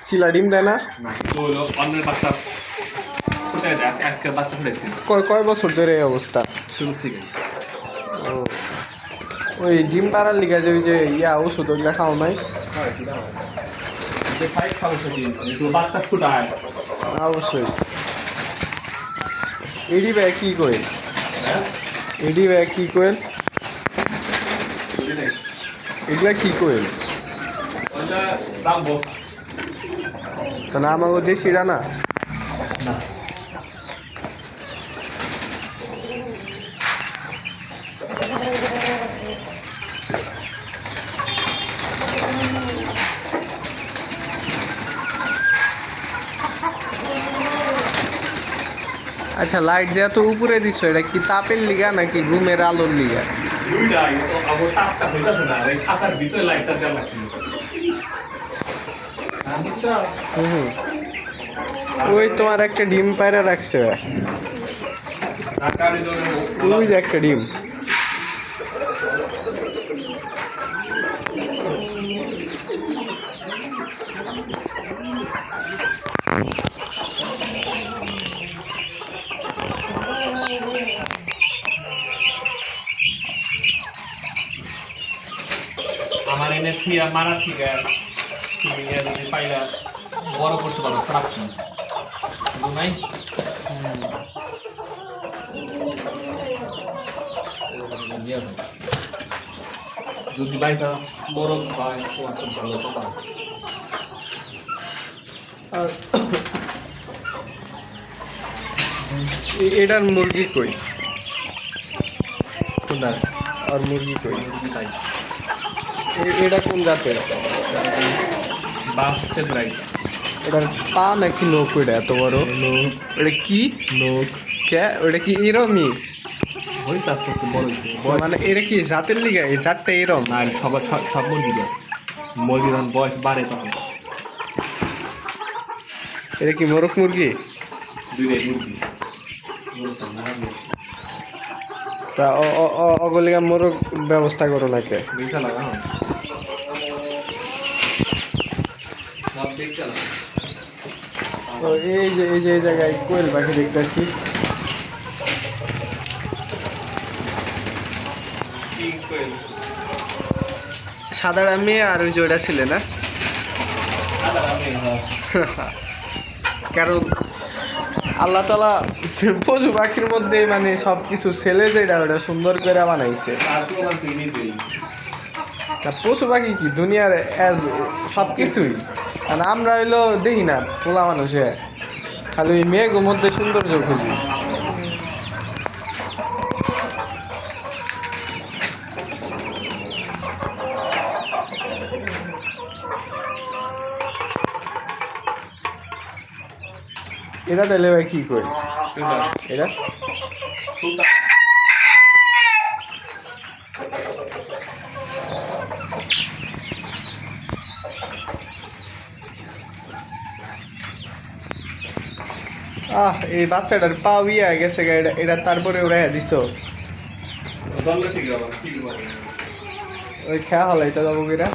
চিলা ডিম দেয় না? অন্যের বাচ্চা ফুটে যায়, আজকের বাচ্চা ফুটেছে কয় বছর ধরে এই অবস্থা? শুরু থেকে। ও, ওই ডিম পাড়ার লিগা যে ওই যে ওষুধ ওগুলা খাও নাই? বাচ্চা ফুটায় অবশ্যই। এডি ভাই কি করেন? এডি ভাই কি করেন? এগুলা কি করেন? না আমাকে দেশিরা না? আচ্ছা, লাইট যে এত উপরে দিচ্ছ এটা কি তাপের লিগা নাকি রুমের আলোর লিগা? হুম, ওই তোমার একটা ডিম পায়রা রাখছে, ওই যে একটা ডিম। আমার এনে থিয়া মারা ঠিক তুমি যদি পাইলা বড় করতে পারো খারাপ নাই। যদি বাই চান্স বড় হয় তোমার খুব ভালো কথা। আর এটার মুরগি কই? কোনটা? আর মুরগি কই? তাই এটা কোন জাতের? বাসের রাইট এটার পা নাকি নোক? ওইটা এত বড় নোক? ওটা কি নোক? কে ওটা কি এরমই হয়েছে আস্তে আস্তে বড় হয়েছে। মানে এটা কি জাতের লিগা এই জাতটা এরম? না সবার সব মুরগি মুরগি যখন বয়স বাড়ে তখন এটা কি মোরগ মুরগি? দুইটাই মুরগি। তা অগলিগা মোরগ ব্যবস্থা করো নাকি? দেখতে লাগা সব দেখতে লাগা। তো এই জায়গায় কোয়েল পাখি দেখতেছি। সাদা মেয়ে আর ওই যে ওটা ছিল না? কারণ আল্লাহ তাআলা পশু পাখির মধ্যে মানে সবকিছু ছেলে যেটা ওটা সুন্দর করে বানাইছে। তা পশু পাখি কি দুনিয়ার সব কিছুই, আর আমরা হইলো দেখি না পোলা মানুষে খালি ওই মেঘের মধ্যে সৌন্দর্য খুঁজি। এটা তাহলে ভাই কি করি? এটা এই বাচ্চাটার পা ইয়া গেছে এটা তারপরে ওরা দিছ ওই খেয়া হলো এটা যাবো কিরা।